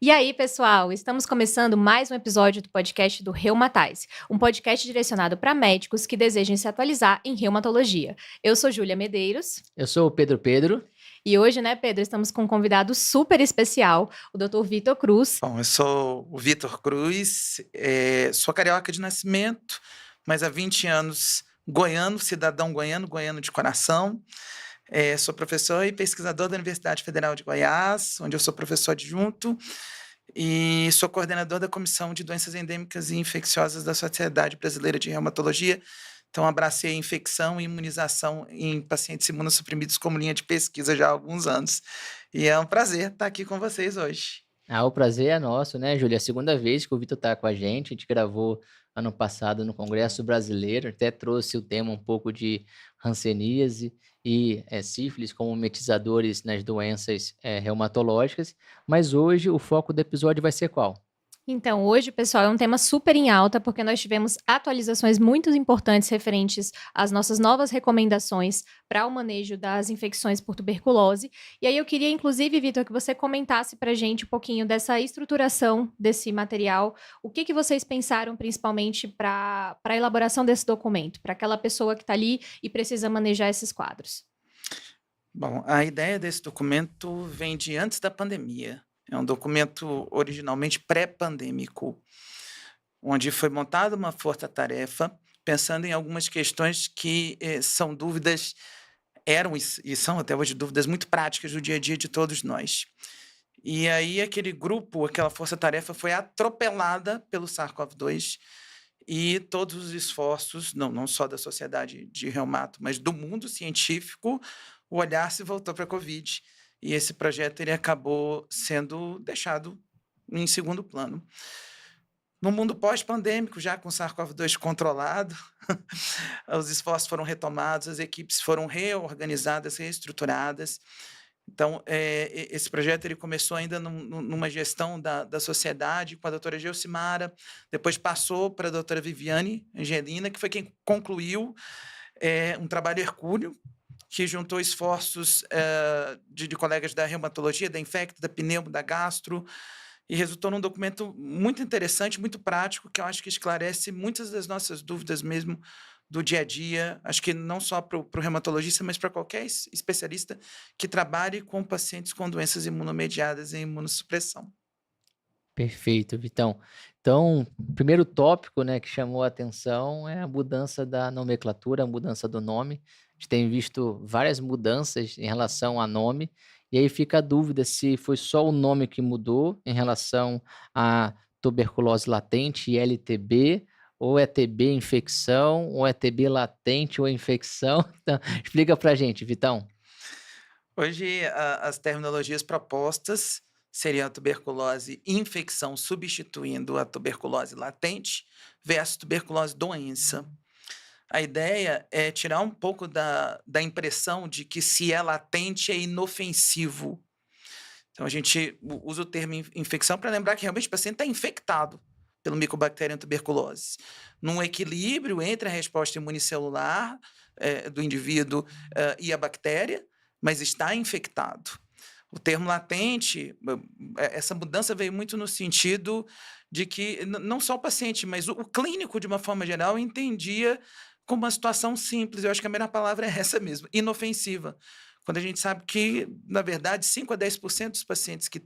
E aí, pessoal, estamos começando mais um episódio do podcast do Reumatise, um podcast direcionado para médicos que desejam se atualizar em reumatologia. Eu sou Júlia Medeiros. Eu sou o Pedro. E hoje, né, Pedro, estamos com um convidado super especial, o Dr. Vitor Cruz. Bom, eu sou o Vitor Cruz, sou carioca de nascimento, mas há 20 anos goiano, cidadão goiano, goiano de coração. Sou professor e pesquisador da Universidade Federal de Goiás, onde eu sou professor adjunto, e sou coordenador da Comissão de Doenças Endêmicas e Infecciosas da Sociedade Brasileira de Reumatologia. Então, abracei a infecção e imunização em pacientes imunossuprimidos como linha de pesquisa já há alguns anos. E é um prazer estar aqui com vocês hoje. O prazer é nosso, né, Júlia? É a segunda vez que o Vitor está com a gente gente gravou ano passado no Congresso Brasileiro, até trouxe o tema um pouco de hanseníase e sífilis como metizadores nas doenças reumatológicas, mas hoje o foco do episódio vai ser qual? Então, hoje, pessoal, é um tema super em alta, porque nós tivemos atualizações muito importantes referentes às nossas novas recomendações para o manejo das infecções por tuberculose. E aí eu queria, inclusive, Vitor, que você comentasse para a gente um pouquinho dessa estruturação desse material. O que vocês pensaram, principalmente, para a elaboração desse documento, para aquela pessoa que está ali e precisa manejar esses quadros? Bom, a ideia desse documento vem de antes da pandemia. É um documento originalmente pré-pandêmico, onde foi montada uma força-tarefa pensando em algumas questões que são dúvidas, eram e são até hoje dúvidas muito práticas do dia a dia de todos nós. E aí aquele grupo, aquela força-tarefa foi atropelada pelo SARS-CoV-2 e todos os esforços, não só da sociedade de reumato, mas do mundo científico, o olhar se voltou para a Covid. E esse projeto ele acabou sendo deixado em segundo plano. No mundo pós-pandêmico, já com o SARS-CoV-2 controlado, os esforços foram retomados, as equipes foram reorganizadas, reestruturadas. Então, esse projeto ele começou ainda numa gestão da sociedade, com a doutora Geucimara, depois passou para a doutora Viviane Angelina, que foi quem concluiu um trabalho hercúleo, que juntou esforços de colegas da reumatologia, da infecto, da pneumo, da gastro, e resultou num documento muito interessante, muito prático, que eu acho que esclarece muitas das nossas dúvidas mesmo do dia a dia, acho que não só para o reumatologista, mas para qualquer especialista que trabalhe com pacientes com doenças imunomediadas e imunossupressão. Perfeito, Vitão. Então, o primeiro tópico, né, que chamou a atenção é a mudança da nomenclatura, a mudança do nome. A gente tem visto várias mudanças em relação a nome, e aí fica a dúvida se foi só o nome que mudou em relação à tuberculose latente, LTB, ou é TB infecção, ou é TB latente ou infecção. Então, explica pra gente, Vitão. Hoje, as terminologias propostas seriam a tuberculose infecção substituindo a tuberculose latente versus tuberculose doença. A ideia é tirar um pouco da impressão de que se é latente é inofensivo. Então, a gente usa o termo infecção para lembrar que realmente o paciente está infectado pelo Mycobacterium tuberculose, num equilíbrio entre a resposta imunicelular do indivíduo e a bactéria, mas está infectado. O termo latente, essa mudança veio muito no sentido de que não só o paciente, mas o clínico, de uma forma geral, entendia como uma situação simples. Eu acho que a melhor palavra é essa mesmo, inofensiva. Quando a gente sabe que, na verdade, 5 a 10% dos pacientes que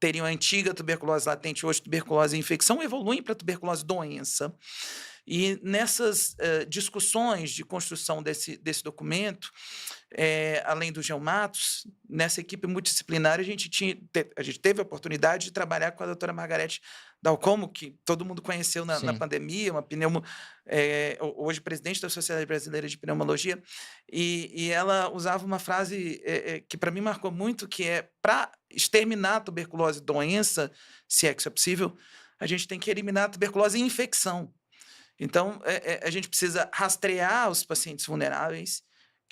teriam a antiga tuberculose latente, hoje tuberculose infecção, evoluem para tuberculose doença. E nessas discussões de construção desse documento, além dos reumatos, nessa equipe multidisciplinar, a gente teve a oportunidade de trabalhar com a doutora Margarete Dalcomo, que todo mundo conheceu na pandemia, uma pneumo, hoje presidente da Sociedade Brasileira de Pneumologia, e ela usava uma frase que para mim marcou muito, que é: para exterminar a tuberculose doença, se é que isso é possível, a gente tem que eliminar a tuberculose infecção. Então, a gente precisa rastrear os pacientes vulneráveis.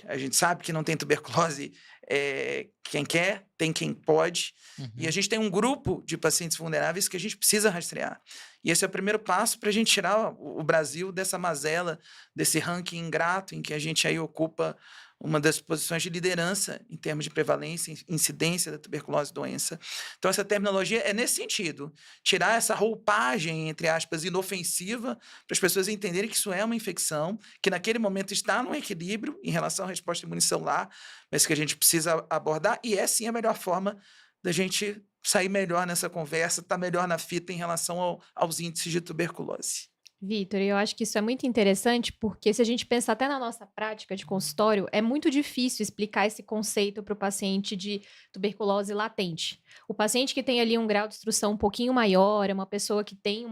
A gente sabe que não tem tuberculose quem quer, tem quem pode, e a Uhum. gente tem um grupo de pacientes vulneráveis que a gente precisa rastrear. E esse é o primeiro passo para a gente tirar o Brasil dessa mazela, desse ranking ingrato em que a gente aí ocupa uma das posições de liderança em termos de prevalência, incidência da tuberculose doença. Então, essa terminologia é nesse sentido, tirar essa roupagem, entre aspas, inofensiva, para as pessoas entenderem que isso é uma infecção, que naquele momento está num equilíbrio em relação à resposta imunicelular, mas que a gente precisa abordar, e é sim a melhor forma da gente sair melhor nessa conversa, estar melhor na fita em relação aos índices de tuberculose. Vitor, eu acho que isso é muito interessante, porque se a gente pensar até na nossa prática de consultório, é muito difícil explicar esse conceito para o paciente de tuberculose latente. O paciente que tem ali um grau de instrução um pouquinho maior, é uma pessoa que tem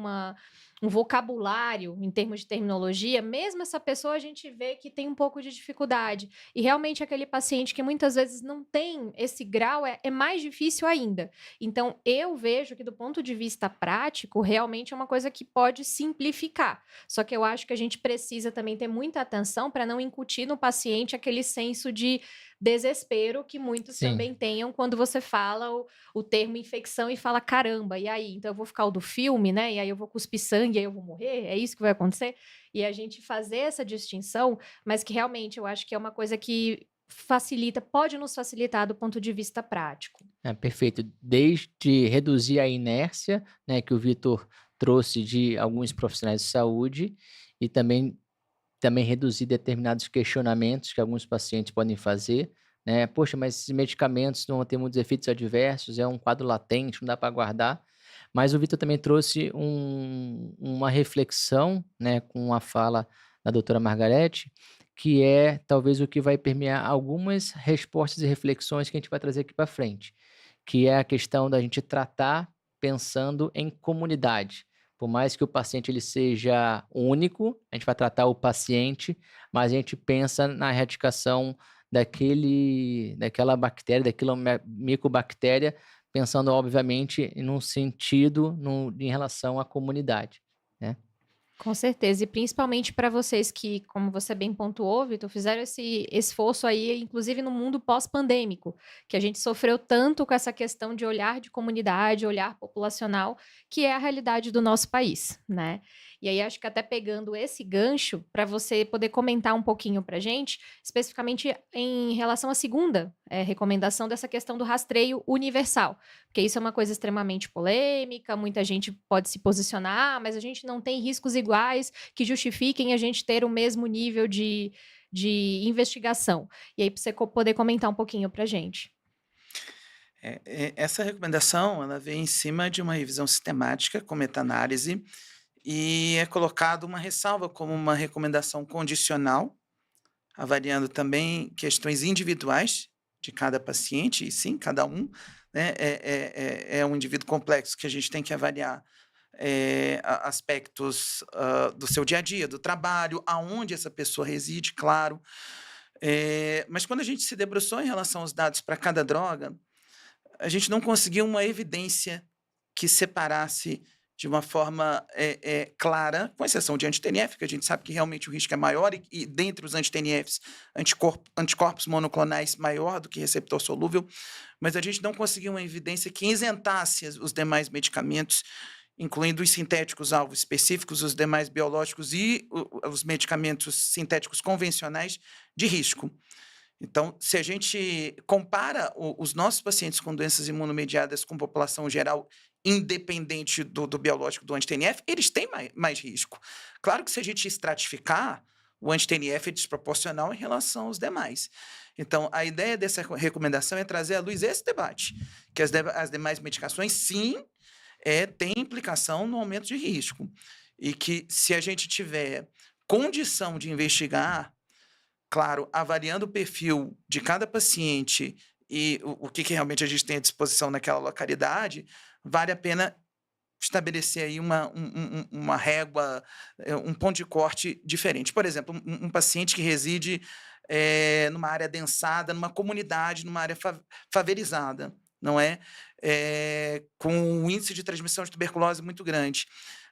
um vocabulário em termos de terminologia, mesmo essa pessoa a gente vê que tem um pouco de dificuldade. E realmente aquele paciente que muitas vezes não tem esse grau é mais difícil ainda. Então, eu vejo que do ponto de vista prático, realmente é uma coisa que pode simplificar. Só que eu acho que a gente precisa também ter muita atenção para não incutir no paciente aquele senso de desespero que muitos Sim. também tenham quando você fala o termo infecção e fala: "Caramba, e aí? Então eu vou ficar o do filme, né, e aí eu vou cuspir sangue, e aí eu vou morrer? É isso que vai acontecer?". E a gente fazer essa distinção, mas que realmente eu acho que é uma coisa que pode nos facilitar do ponto de vista prático. É, perfeito. Desde reduzir a inércia, né, que o Vitor trouxe de alguns profissionais de saúde e também reduzir determinados questionamentos que alguns pacientes podem fazer, né? Poxa, mas esses medicamentos não vão ter muitos efeitos adversos, é um quadro latente, não dá para guardar. Mas o Vitor também trouxe uma reflexão, né, com a fala da doutora Margarete, que é talvez o que vai permear algumas respostas e reflexões que a gente vai trazer aqui para frente, que é a questão da gente tratar pensando em comunidade. Por mais que o paciente ele seja único, a gente vai tratar o paciente, mas a gente pensa na erradicação daquela bactéria, daquela micobactéria, pensando obviamente num sentido em relação à comunidade, né. Com certeza, e principalmente para vocês que, como você bem pontuou, Vitor, fizeram esse esforço aí, inclusive no mundo pós-pandêmico, que a gente sofreu tanto com essa questão de olhar de comunidade, olhar populacional, que é a realidade do nosso país, né? E aí acho que até pegando esse gancho, para você poder comentar um pouquinho para a gente, especificamente em relação à segunda recomendação dessa questão do rastreio universal, porque isso é uma coisa extremamente polêmica, muita gente pode se posicionar, mas a gente não tem riscos iguais que justifiquem a gente ter o mesmo nível de investigação. E aí, para você poder comentar um pouquinho para a gente. Essa recomendação ela vem em cima de uma revisão sistemática com meta-análise e é colocado uma ressalva como uma recomendação condicional, avaliando também questões individuais de cada paciente, e sim, cada um, né, é um indivíduo complexo que a gente tem que avaliar aspectos do seu dia a dia, do trabalho, aonde essa pessoa reside, claro. Mas quando a gente se debruçou em relação aos dados para cada droga, a gente não conseguiu uma evidência que separasse de uma forma clara, com exceção de anti-TNF, que a gente sabe que realmente o risco é maior, e dentre os anti-TNFs, anticorpos monoclonais maior do que receptor solúvel, mas a gente não conseguiu uma evidência que isentasse os demais medicamentos, incluindo os sintéticos alvos específicos, os demais biológicos e os medicamentos sintéticos convencionais de risco. Então, se a gente compara os nossos pacientes com doenças imunomediadas com população geral, independente do biológico do anti-TNF, eles têm mais risco. Claro que se a gente estratificar, o anti-TNF é desproporcional em relação aos demais. Então, a ideia dessa recomendação é trazer à luz esse debate, que as demais medicações, sim, têm implicação no aumento de risco. E que se a gente tiver condição de investigar, claro, avaliando o perfil de cada paciente e o que realmente a gente tem à disposição naquela localidade, vale a pena estabelecer aí uma régua, um ponto de corte diferente. Por exemplo, um paciente que reside numa área densada, numa comunidade, numa área favelizada, não é? Com um índice de transmissão de tuberculose muito grande.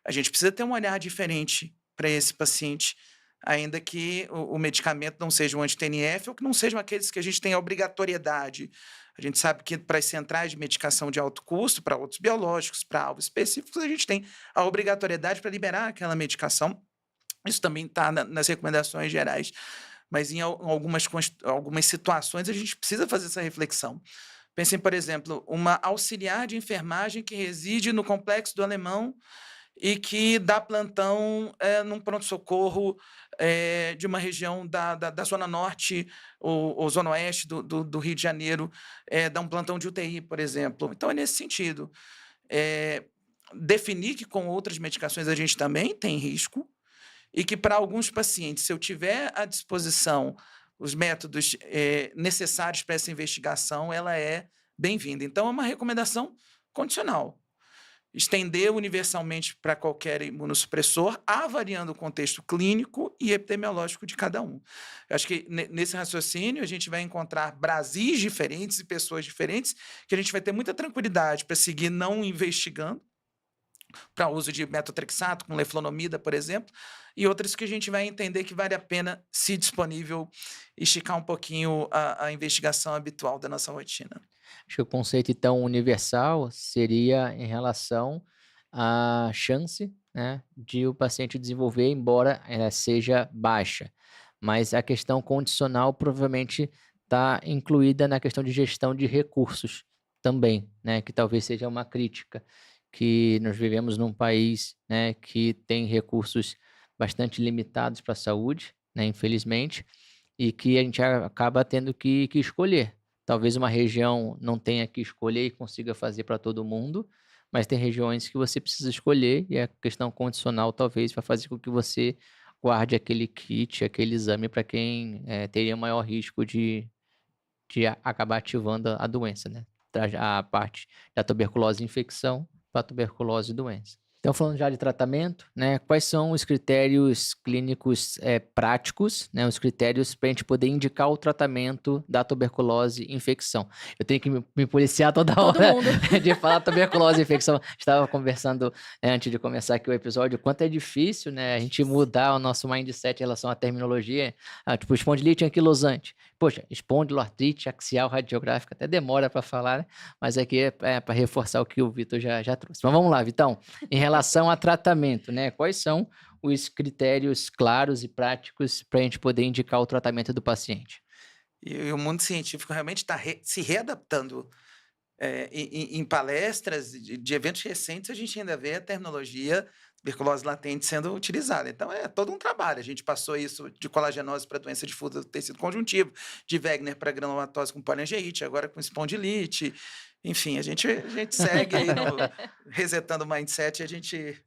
A gente precisa ter um olhar diferente para esse paciente, ainda que o medicamento não seja um anti-TNF ou que não sejam aqueles que a gente tem a obrigatoriedade. A gente sabe que para as centrais de medicação de alto custo, para outros biológicos, para alvos específicos, a gente tem a obrigatoriedade para liberar aquela medicação. Isso também está nas recomendações gerais. Mas em algumas situações a gente precisa fazer essa reflexão. Pensem, por exemplo, uma auxiliar de enfermagem que reside no Complexo do Alemão e que dá plantão num pronto-socorro de uma região da Zona Norte ou Zona Oeste do Rio de Janeiro, dá um plantão de UTI, por exemplo. Então, é nesse sentido. Definir que com outras medicações a gente também tem risco e que para alguns pacientes, se eu tiver à disposição os métodos necessários para essa investigação, ela é bem-vinda. Então, é uma recomendação condicional. Estender universalmente para qualquer imunossupressor, avaliando o contexto clínico e epidemiológico de cada um. Eu acho que nesse raciocínio a gente vai encontrar Brasis diferentes e pessoas diferentes, que a gente vai ter muita tranquilidade para seguir não investigando, para uso de metotrexato, com leflunomida, por exemplo, e outras que a gente vai entender que vale a pena, se disponível, esticar um pouquinho a investigação habitual da nossa rotina. Acho que o conceito, então, universal seria em relação à chance, né, de o paciente desenvolver, embora seja baixa. Mas a questão condicional provavelmente está incluída na questão de gestão de recursos também, né, que talvez seja uma crítica, que nós vivemos num país, né, que tem recursos bastante limitados para a saúde, né, infelizmente, e que a gente acaba tendo que escolher. Talvez uma região não tenha que escolher e consiga fazer para todo mundo, mas tem regiões que você precisa escolher e a questão condicional talvez vai fazer com que você guarde aquele kit, aquele exame para quem teria maior risco de acabar ativando a doença, né? A parte da tuberculose infecção para a tuberculose doença. Então, falando já de tratamento, né? Quais são os critérios clínicos práticos, né? Os critérios para a gente poder indicar o tratamento da tuberculose infecção. Eu tenho que me policiar toda Todo hora mundo. de falar tuberculose infecção. Estava conversando antes de começar aqui o episódio, o quanto é difícil, né? A gente mudar o nosso mindset em relação à terminologia. Tipo, espondilite anquilosante. Poxa, espondiloartrite axial radiográfica, até demora para falar, né? Mas aqui é para reforçar o que o Vitor já trouxe. Mas vamos lá, Vitão. Em relação a tratamento, né? Quais são os critérios claros e práticos para a gente poder indicar o tratamento do paciente? E o mundo científico realmente está se readaptando. Em palestras de eventos recentes, a gente ainda vê a terminologia tuberculose latente sendo utilizada. Então, é todo um trabalho. A gente passou isso de colagenose para doença difusa do tecido conjuntivo, de Wegener para granulomatose com poliangeite, agora com espondilite. Enfim, a gente segue aí resetando o mindset e a gente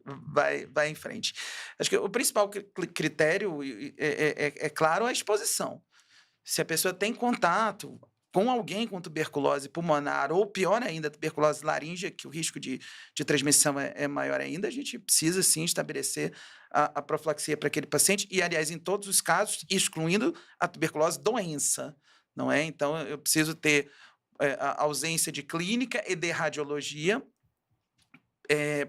vai em frente. Acho que o principal critério é claro, a exposição. Se a pessoa tem contato com alguém com tuberculose pulmonar, ou pior ainda, tuberculose laríngea, que o risco de transmissão é maior ainda, a gente precisa sim estabelecer a profilaxia para aquele paciente, e aliás, em todos os casos, excluindo a tuberculose doença, não é? Então, eu preciso ter a ausência de clínica e de radiologia,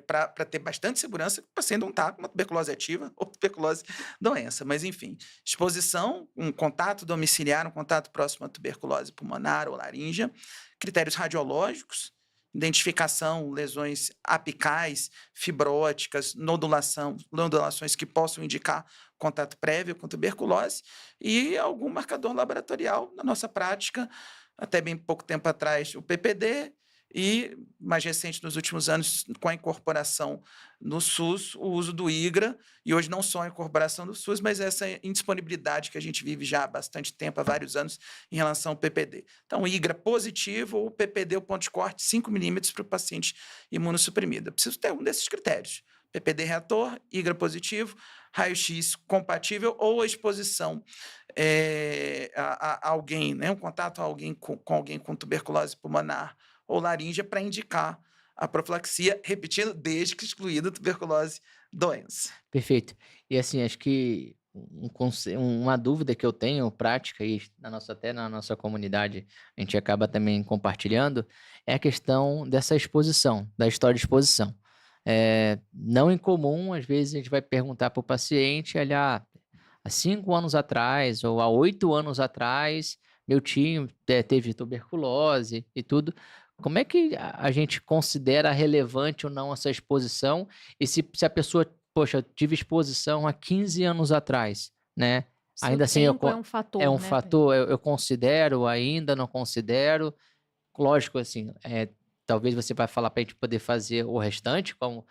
para ter bastante segurança que o paciente não está com uma tuberculose ativa ou tuberculose doença. Mas, enfim, exposição, um contato domiciliar, um contato próximo à tuberculose pulmonar ou laríngea, critérios radiológicos, identificação, lesões apicais, fibróticas, nodulações que possam indicar contato prévio com tuberculose e algum marcador laboratorial na nossa prática, até bem pouco tempo atrás, o PPD, e, mais recente, nos últimos anos, com a incorporação no SUS, o uso do IGRA, e hoje não só a incorporação do SUS, mas essa indisponibilidade que a gente vive já há bastante tempo, há vários anos, em relação ao PPD. Então, IGRA positivo ou PPD, o ponto de corte, 5 milímetros para o paciente imunossuprimido. Eu preciso ter um desses critérios. PPD reator, IGRA positivo, raio-x compatível ou a exposição a alguém, né, um contato a alguém com alguém com tuberculose pulmonar ou laríngea para indicar a profilaxia, repetindo, desde que excluída a tuberculose doença. Perfeito. E assim, acho que uma dúvida que eu tenho, prática, e até na nossa comunidade a gente acaba também compartilhando, é a questão dessa exposição, da história de exposição. Não incomum, às vezes a gente vai perguntar para o paciente, olha, há 5 anos atrás ou há 8 anos atrás, meu tio teve tuberculose e tudo. Como é que a gente considera relevante ou não essa exposição? E se a pessoa, poxa, eu tive exposição há 15 anos atrás, né? Se o Ainda assim, tempo é um é fator, um né, Pedro? fator, eu considero ainda, não considero. Lógico, assim, talvez você vai falar para a gente poder fazer o restante, como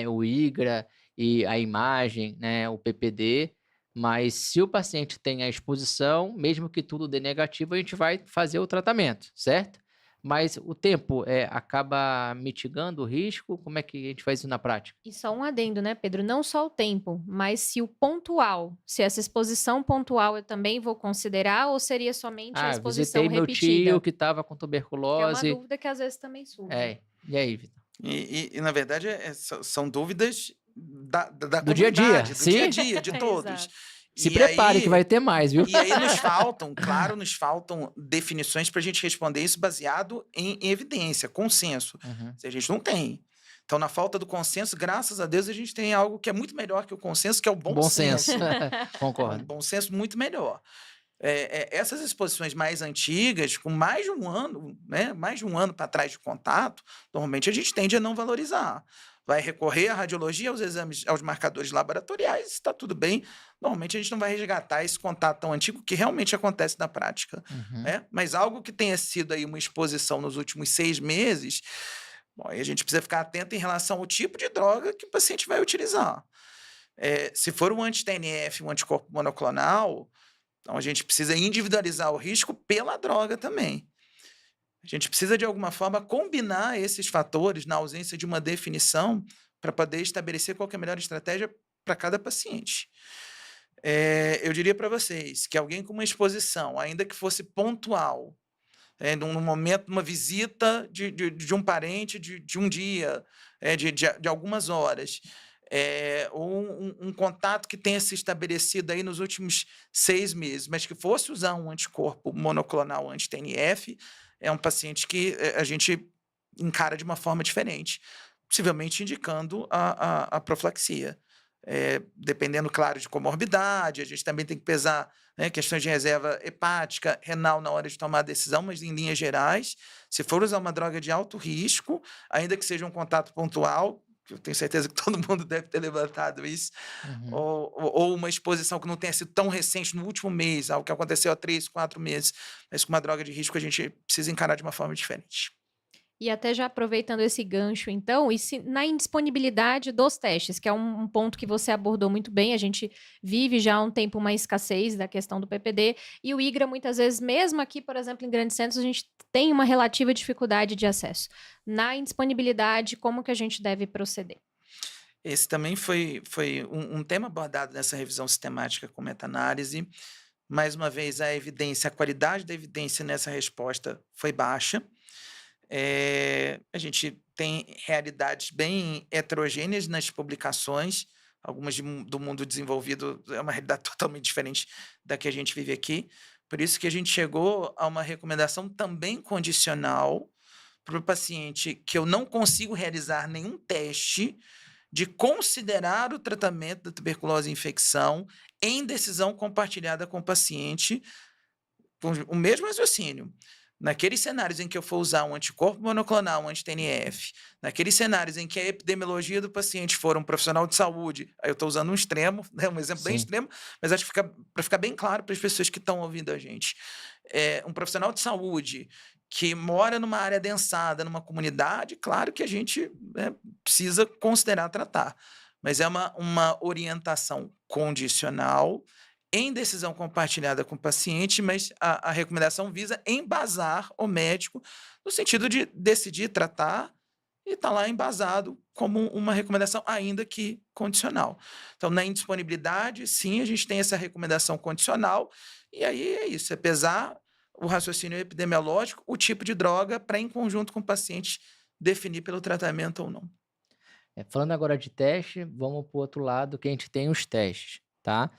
o IGRA e a imagem, né, o PPD, mas se o paciente tem a exposição, mesmo que tudo dê negativo, a gente vai fazer o tratamento, certo? Mas o tempo acaba mitigando o risco? Como é que a gente faz isso na prática? E só um adendo, né, Pedro? Não só o tempo, mas se o pontual, se essa exposição pontual eu também vou considerar, ou seria somente a Ah, exposição visitei meu tio repetida? que estava com Que é uma tuberculose. dúvida que às vezes também surge. E aí, Vitor? Na verdade, são dúvidas da Do dia a dia, comunidade, do dia a sim? dia, de todos. Exato. Se E prepare que vai aí, ter mais, viu? e aí nos faltam, claro, nos faltam definições para a gente responder isso baseado em evidência, consenso. Uhum. Se a gente não tem. Então, na falta do consenso, graças a Deus, a gente tem algo que é muito melhor que o consenso, que é o bom Bom senso. senso. É um Concordo. bom senso muito melhor. Essas exposições mais antigas, com mais de um ano, né, mais de um ano para trás de contato, normalmente a gente tende a não valorizar. Vai recorrer à radiologia, aos exames, aos marcadores laboratoriais, está tudo bem. Normalmente a gente não vai resgatar esse contato tão antigo que realmente acontece na prática. Uhum. Né? Mas algo que tenha sido aí uma exposição nos últimos 6 meses, bom, aí a gente precisa ficar atento em relação ao tipo de droga que o paciente vai utilizar. Se for um anti-TNF, um anticorpo monoclonal, então, a gente precisa individualizar o risco pela droga também. A gente precisa, de alguma forma, combinar esses fatores na ausência de uma definição para poder estabelecer qual que é a melhor estratégia para cada paciente. Eu diria para vocês que alguém com uma exposição, ainda que fosse pontual, num momento, uma visita de um parente de um dia, de algumas horas, ou um contato que tenha se estabelecido aí nos últimos 6 meses, mas que fosse usar um anticorpo monoclonal anti-TNF, é um paciente que a gente encara de uma forma diferente, possivelmente indicando a profilaxia. Dependendo, claro, de comorbidade, a gente também tem que pesar, né, questões de reserva hepática, renal na hora de tomar a decisão, mas em linhas gerais, se for usar uma droga de alto risco, ainda que seja um contato pontual, que eu tenho certeza que todo mundo deve ter levantado isso, Uhum. ou uma exposição que não tenha sido tão recente no último mês, algo que aconteceu há 3, 4 meses, mas com uma droga de risco a gente precisa encarar de uma forma diferente. E até já aproveitando esse gancho, então, e se na indisponibilidade dos testes, que é um ponto que você abordou muito bem, a gente vive já há um tempo uma escassez da questão do PPD, e o IGRA, muitas vezes, mesmo aqui, por exemplo, em grandes centros, a gente tem uma relativa dificuldade de acesso. Na indisponibilidade, como que a gente deve proceder? Esse também foi um tema abordado nessa revisão sistemática com meta-análise. Mais uma vez, a qualidade da evidência nessa resposta foi baixa. A gente tem realidades bem heterogêneas nas publicações, algumas do mundo desenvolvido é uma realidade totalmente diferente da que a gente vive aqui. Por isso que a gente chegou a uma recomendação também condicional para o paciente que eu não consigo realizar nenhum teste de considerar o tratamento da tuberculose e infecção em decisão compartilhada com o paciente, com o mesmo raciocínio. Naqueles cenários em que eu for usar um anticorpo monoclonal, um anti-TNF, naqueles cenários em que a epidemiologia do paciente for um profissional de saúde, aí eu estou usando um extremo, né, um exemplo bem Sim. extremo, mas acho que para ficar bem claro para as pessoas que estão ouvindo a gente, um profissional de saúde que mora numa área densada, numa comunidade, claro que a gente, né, precisa considerar tratar, mas é uma orientação condicional em decisão compartilhada com o paciente, mas a recomendação visa embasar o médico no sentido de decidir tratar e está lá embasado como uma recomendação, ainda que condicional. Então, na indisponibilidade, sim, a gente tem essa recomendação condicional, e aí é isso, é pesar o raciocínio epidemiológico, o tipo de droga, para, em conjunto com o paciente, definir pelo tratamento ou não. Falando agora de teste, vamos para o outro lado, que a gente tem os testes, tá?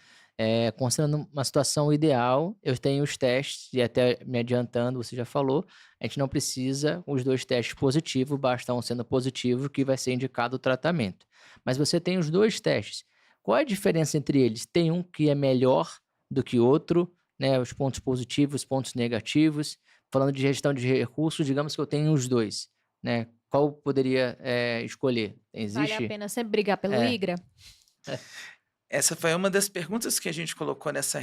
Considerando uma situação ideal, eu tenho os testes, e até me adiantando, você já falou, a gente não precisa os 2 testes positivos, basta um sendo positivo que vai ser indicado o tratamento. Mas você tem os 2 testes. Qual é a diferença entre eles? Tem um que é melhor do que outro, né? Os pontos positivos, os pontos negativos. Falando de gestão de recursos, digamos que eu tenho os dois, né? Qual eu poderia escolher? Vale a Existe? pena sempre brigar pelo É, IGRA? Essa foi uma das perguntas que a gente colocou nessa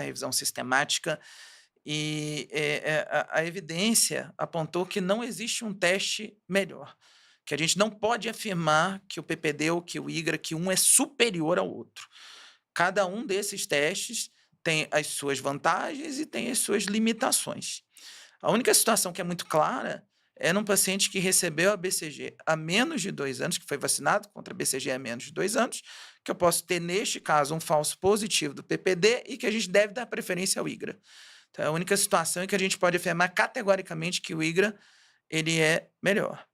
revisão sistemática e a evidência apontou que não existe um teste melhor, que a gente não pode afirmar que o PPD ou que o IGRA, que um é superior ao outro. Cada um desses testes tem as suas vantagens e tem as suas limitações. A única situação que é muito clara é num paciente que recebeu a BCG há menos de 2 anos, que foi vacinado contra a BCG há menos de 2 anos, que eu posso ter, neste caso, um falso positivo do PPD e que a gente deve dar preferência ao IGRA. Então, é a única situação em que a gente pode afirmar categoricamente que o IGRA ele é melhor.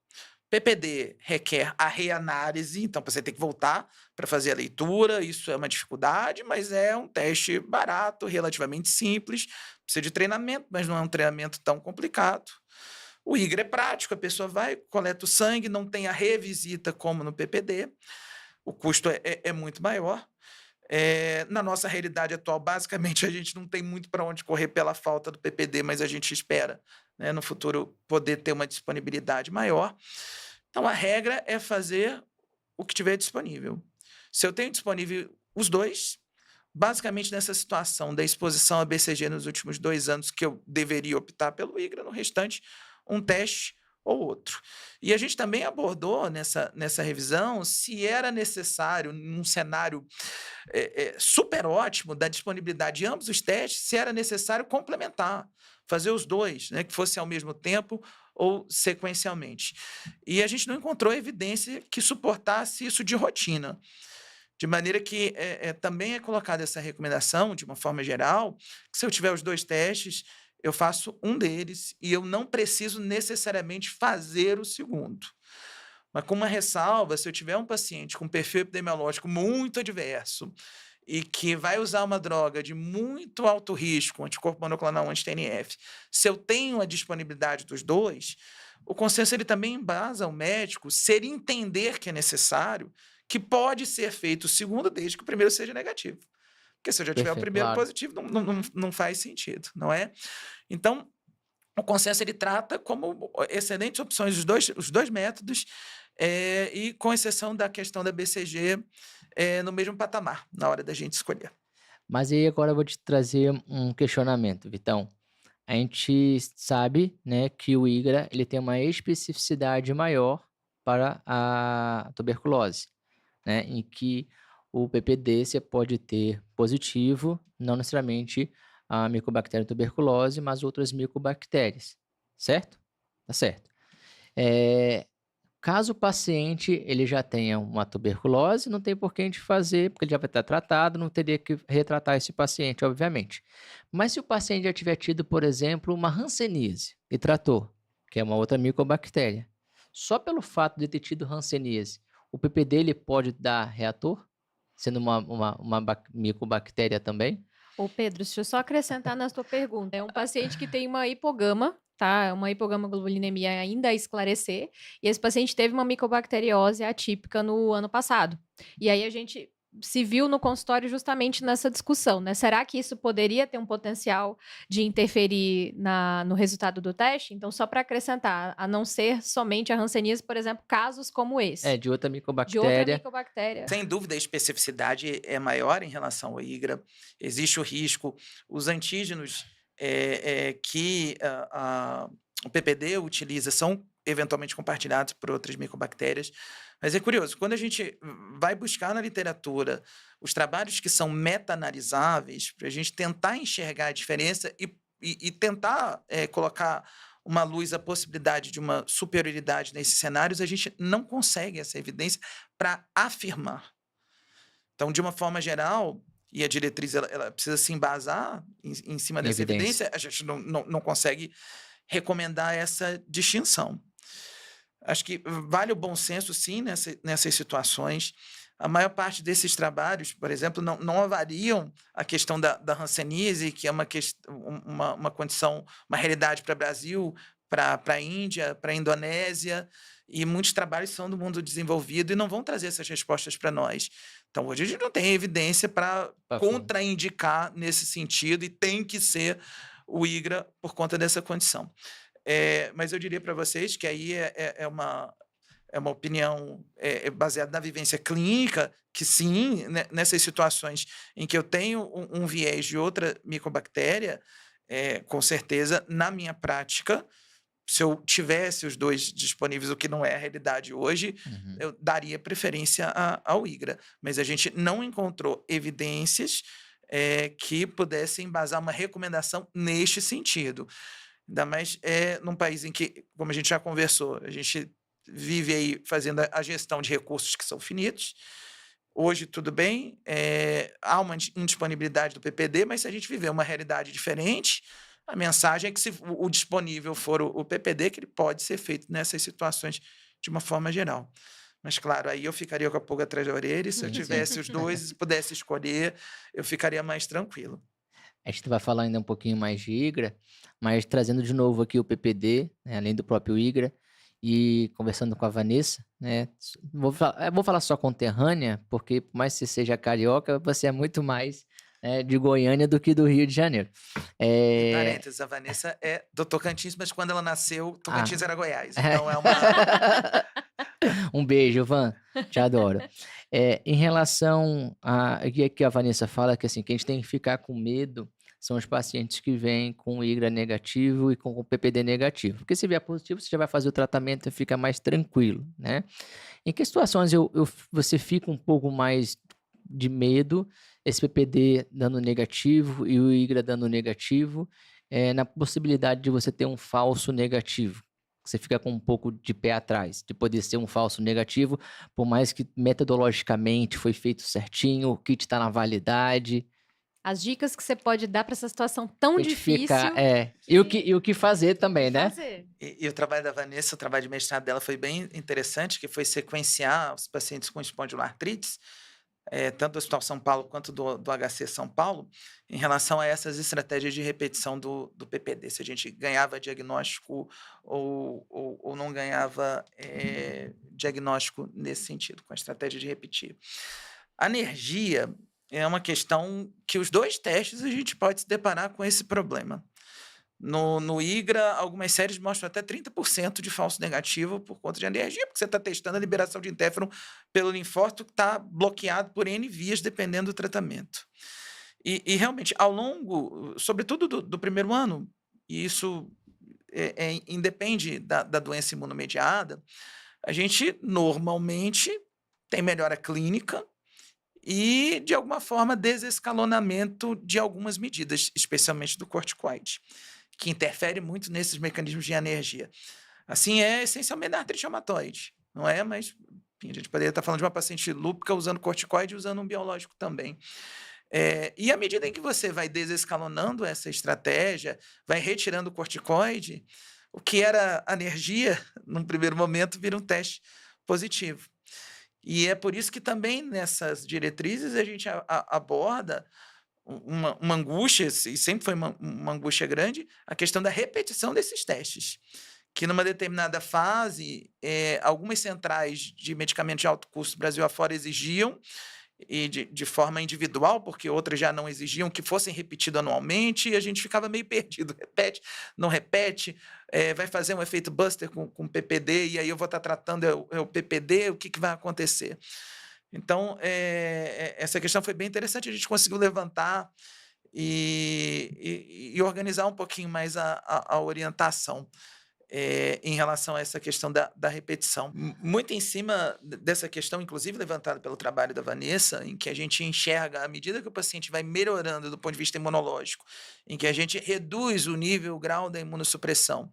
PPD requer a reanálise, então você tem que voltar para fazer a leitura, isso é uma dificuldade, mas é um teste barato, relativamente simples, precisa de treinamento, mas não é um treinamento tão complicado. O IGRA é prático, a pessoa vai, coleta o sangue, não tem a revisita como no PPD, o custo é muito maior. Na nossa realidade atual, basicamente, a gente não tem muito para onde correr pela falta do PPD, mas a gente espera, né, no futuro poder ter uma disponibilidade maior. Então, a regra é fazer o que tiver disponível. Se eu tenho disponível os dois, basicamente nessa situação da exposição a BCG nos últimos 2 anos, que eu deveria optar pelo IGRA, no restante, um teste ou outro. E a gente também abordou nessa revisão se era necessário, num cenário super ótimo da disponibilidade de ambos os testes, se era necessário complementar, fazer os dois, né, que fosse ao mesmo tempo ou sequencialmente. E a gente não encontrou evidência que suportasse isso de rotina. De maneira que também é colocada essa recomendação, de uma forma geral, que se eu tiver os 2 testes, eu faço um deles e eu não preciso necessariamente fazer o segundo. Mas com uma ressalva, se eu tiver um paciente com perfil epidemiológico muito adverso e que vai usar uma droga de muito alto risco, anticorpo monoclonal anti-TNF, se eu tenho a disponibilidade dos dois, o consenso ele também embasa o médico se ele entender que é necessário, que pode ser feito o segundo desde que o primeiro seja negativo. Porque se eu já tiver o perfeito, primeiro claro. positivo, não faz sentido, não é? Então, o consenso ele trata como excelentes opções os dois métodos, e com exceção da questão da BCG, no mesmo patamar, na hora da gente escolher. Mas aí agora eu vou te trazer um questionamento, Vitão. A gente sabe, né, que o IGRA ele tem uma especificidade maior para a tuberculose, né, em que o PPD você pode ter positivo, não necessariamente a Mycobacterium tuberculose, mas outras micobactérias, certo? Tá certo. Eh, Caso o paciente ele já tenha uma tuberculose, não tem por que a gente fazer, porque ele já vai estar tratado, não teria que retratar esse paciente, obviamente. Mas se o paciente já tiver tido, por exemplo, uma hanseníase e tratou, que é uma outra micobactéria, só pelo fato de ter tido hanseníase, o PPD ele pode dar reator, sendo uma micobactéria também? Ô Pedro, deixa eu só acrescentar na sua pergunta. É um paciente que tem uma hipogama, tá? Uma hipogamaglobulinemia ainda a esclarecer, e esse paciente teve uma micobacteriose atípica no ano passado. E aí a gente se viu no consultório justamente nessa discussão, né? Será que isso poderia ter um potencial de interferir no resultado do teste? Então, só para acrescentar, a não ser somente a hanseníase, por exemplo, casos como esse, De outra de outra micobactéria. micobactéria. Sem dúvida, a especificidade é maior em relação ao IGRA, existe o risco, os antígenos que o PPD utiliza são eventualmente compartilhados por outras micobactérias, mas é curioso, quando a gente vai buscar na literatura os trabalhos que são meta-analisáveis, para a gente tentar enxergar a diferença e tentar colocar uma luz à possibilidade de uma superioridade nesses cenários, a gente não consegue essa evidência para afirmar. Então, de uma forma geral, e a diretriz ela precisa se embasar em cima dessa Evidência. evidência, a gente não consegue recomendar essa distinção. Acho que vale o bom senso, sim, nessas situações. A maior parte desses trabalhos, por exemplo, não avaliam a questão da hanseníase, que é uma condição, uma realidade para o Brasil, para a Índia, para a Indonésia, e muitos trabalhos são do mundo desenvolvido e não vão trazer essas respostas para nós. Então, hoje a gente não tem evidência para Pra fora. contraindicar nesse sentido e tem que ser o IGRA por conta dessa condição. Mas eu diria para vocês que aí é uma opinião baseada na vivência clínica, que sim, nessas situações em que eu tenho um viés de outra micobactéria, com certeza, na minha prática, se eu tivesse os dois disponíveis, o que não é a realidade hoje, Uhum. eu daria preferência ao IGRA. Mas a gente não encontrou evidências que pudessem embasar uma recomendação neste sentido. Ainda mais num país em que, como a gente já conversou, a gente vive aí fazendo a gestão de recursos que são finitos. Hoje, tudo bem, há uma indisponibilidade do PPD, mas se a gente viver uma realidade diferente, a mensagem é que se o disponível for o PPD, que ele pode ser feito nessas situações de uma forma geral. Mas, claro, aí eu ficaria com a pulga atrás da orelha, e se eu Sim. tivesse os dois e pudesse escolher, eu ficaria mais tranquilo. A gente vai falar ainda um pouquinho mais de IGRA, mas trazendo de novo aqui o PPD, né, além do próprio IGRA, e conversando com a Vanessa, né? Vou falar só conterrânea, porque por mais que você seja carioca, você é muito mais de Goiânia do que do Rio de Janeiro. Em É... parênteses, a Vanessa é do Tocantins, mas quando ela nasceu, Ah. Tocantins era Goiás. Então é uma. Um beijo, Van. Te adoro. Em relação a que a Vanessa fala, que assim, que a gente tem que ficar com medo são os pacientes que vêm com IGRA negativo e com o PPD negativo. Porque se vier positivo, você já vai fazer o tratamento e fica mais tranquilo, né? Em que situações você fica um pouco mais de medo, esse PPD dando negativo e o IGRA dando negativo, na possibilidade de você ter um falso negativo? Você fica com um pouco de pé atrás, de poder ser um falso negativo, por mais que metodologicamente foi feito certinho, o kit está na validade. As dicas que você pode dar para essa situação tão difícil. E o que fazer também, né? Fazer. E o trabalho da Vanessa, o trabalho de mestrado dela foi bem interessante, que foi sequenciar os pacientes com espondiloartrites, tanto do Hospital São Paulo quanto do HC São Paulo, em relação a essas estratégias de repetição do PPD, se a gente ganhava diagnóstico ou não ganhava diagnóstico nesse sentido, com a estratégia de repetir. A alergia é uma questão que os dois testes a gente pode se deparar com esse problema. No IGRA, algumas séries mostram até 30% de falso negativo por conta de alergia, porque você está testando a liberação de interferon pelo linfócito que está bloqueado por N vias, dependendo do tratamento. E realmente, ao longo, sobretudo do primeiro ano, e isso independe da doença imunomediada, a gente normalmente tem melhora clínica e, de alguma forma, desescalonamento de algumas medidas, especialmente do corticoide, que interfere muito nesses mecanismos de alergia. Assim, é essencialmente na artrite reumatoide, não é? Mas enfim, a gente poderia estar falando de uma paciente lúpica usando corticoide e usando um biológico também. E à medida em que você vai desescalonando essa estratégia, vai retirando o corticoide, o que era alergia, num primeiro momento, vira um teste positivo. E é por isso que também nessas diretrizes a gente aborda uma angústia, e sempre foi uma angústia grande, a questão da repetição desses testes. Que numa determinada fase, algumas centrais de medicamentos de alto custo Brasil afora exigiam, e de forma individual, porque outras já não exigiam que fossem repetidos anualmente, e a gente ficava meio perdido. Repete, não repete, vai fazer um efeito buster com PPD, e aí eu vou estar tratando o PPD, o que vai acontecer? Então, essa questão foi bem interessante, a gente conseguiu levantar e organizar um pouquinho mais a orientação em relação a essa questão da repetição. Muito em cima dessa questão, inclusive levantada pelo trabalho da Vanessa, em que a gente enxerga, à medida que o paciente vai melhorando do ponto de vista imunológico, em que a gente reduz o nível, o grau da imunossupressão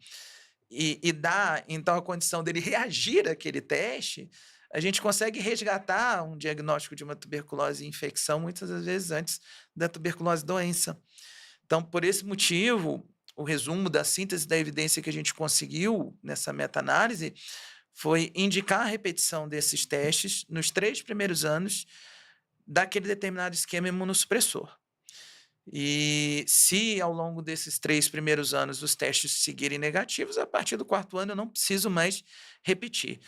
e dá, então, a condição dele reagir àquele teste, a gente consegue resgatar um diagnóstico de uma tuberculose infecção muitas das vezes antes da tuberculose doença. Então, por esse motivo, o resumo da síntese da evidência que a gente conseguiu nessa meta-análise foi indicar a repetição desses testes nos 3 primeiros anos daquele determinado esquema imunossupressor. E se ao longo desses 3 primeiros anos os testes seguirem negativos, a partir do 4º ano eu não preciso mais repetir.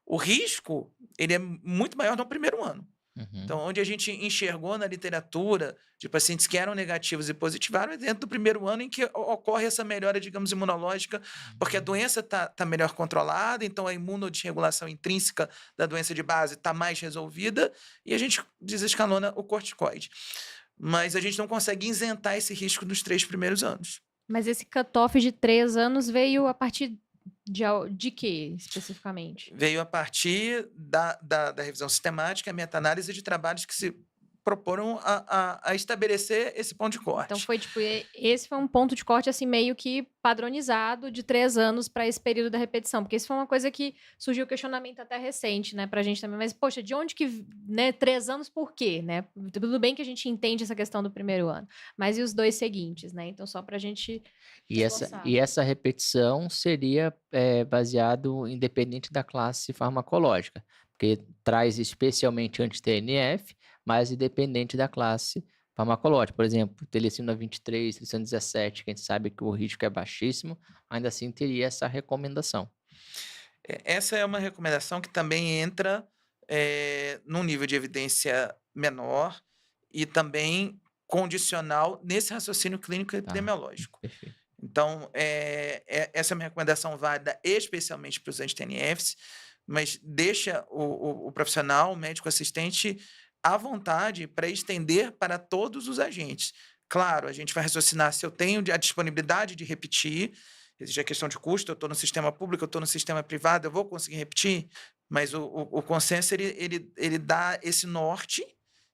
O risco ele é muito maior no primeiro ano, Então, Uhum. onde a gente enxergou na literatura de pacientes que eram negativos e positivaram, é dentro do primeiro ano em que ocorre essa melhora, digamos, imunológica, porque a doença está melhor controlada, então a imunodesregulação intrínseca da doença de base está mais resolvida e a gente desescalona o corticoide. Mas a gente não consegue isentar esse risco nos 3 primeiros anos. Mas esse cutoff de 3 anos veio a partir de quê, especificamente? Veio a partir da revisão sistemática, a meta-análise de trabalhos que se proporam a estabelecer esse ponto de Então corte. foi tipo, esse foi um ponto de corte assim meio que padronizado de 3 anos para esse período da repetição, porque isso foi uma coisa que surgiu questionamento até recente, né, pra gente também, mas poxa, de onde que, né, 3 anos por quê, né? Tudo bem que a gente entende essa questão do primeiro ano, mas e os 2 seguintes, né? Então só pra gente E essa, reforçar. e essa repetição seria baseado independente da classe farmacológica, porque traz especialmente anti-TNF, mas independente da classe farmacológica. Por exemplo, telecina 23, telecina 17, que a gente sabe que o risco é baixíssimo, ainda assim teria essa recomendação. Essa é uma recomendação que também entra num nível de evidência menor e também condicional nesse raciocínio clínico Tá, epidemiológico. perfeito. Então, essa é uma recomendação válida especialmente para os anti-TNFs, mas deixa o profissional, o médico assistente, à vontade para estender para todos os agentes. Claro, a gente vai raciocinar se eu tenho a disponibilidade de repetir, existe a questão de custo, eu estou no sistema público, eu estou no sistema privado, eu vou conseguir repetir, mas o consenso ele dá esse norte,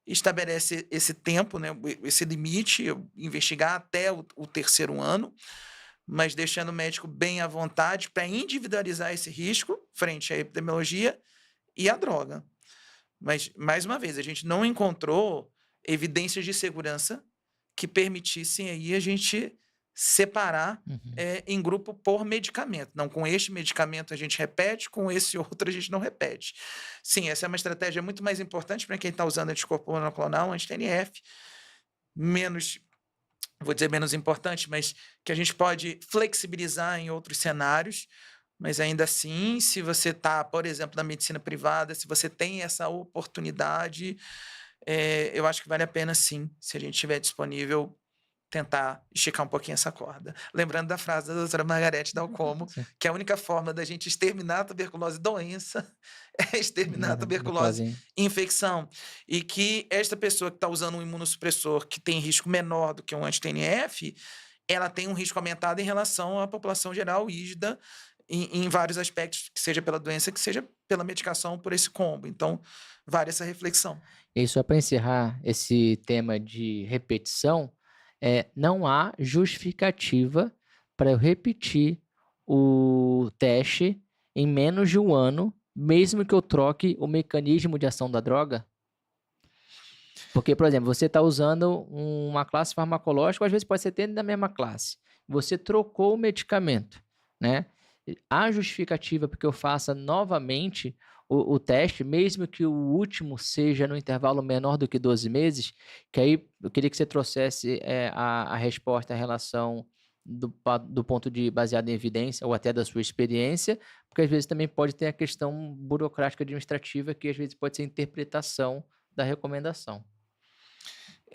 estabelece esse tempo, né, esse limite, investigar até o terceiro ano, mas deixando o médico bem à vontade para individualizar esse risco frente à epidemiologia e à droga. Mas, mais uma vez, a gente não encontrou evidências de segurança que permitissem aí a gente separar Uhum. em grupo por medicamento. Não, com este medicamento a gente repete, com esse outro a gente não repete. Sim, essa é uma estratégia muito mais importante para quem está usando anticorpo monoclonal, anti-TNF, menos, vou dizer menos importante, mas que a gente pode flexibilizar em outros cenários, mas ainda assim, se você está, por exemplo, na medicina privada, se você tem essa oportunidade, eu acho que vale a pena sim, se a gente estiver disponível, tentar esticar um pouquinho essa corda. Lembrando da frase da doutora Margarete Dalcomo, Sim. que a única forma da gente exterminar a tuberculose doença é exterminar a tuberculose Tuberculose. infecção. E que esta pessoa que está usando um imunossupressor que tem risco menor do que um anti-TNF, ela tem um risco aumentado em relação à população geral rígida em vários aspectos, que seja pela doença, que seja pela medicação, por esse combo. Então, vale essa reflexão. E só para encerrar esse tema de repetição, não há justificativa para eu repetir o teste em menos de um ano, mesmo que eu troque o mecanismo de ação da droga? Porque, por exemplo, você está usando uma classe farmacológica, ou às vezes pode ser dentro da mesma classe. Você trocou o medicamento, né? Há justificativa para que eu faça novamente o teste, mesmo que o último seja no intervalo menor do que 12 meses, que aí eu queria que você trouxesse a resposta em relação do ponto de baseado em evidência ou até da sua experiência, porque às vezes também pode ter a questão burocrática administrativa, que às vezes pode ser interpretação da recomendação.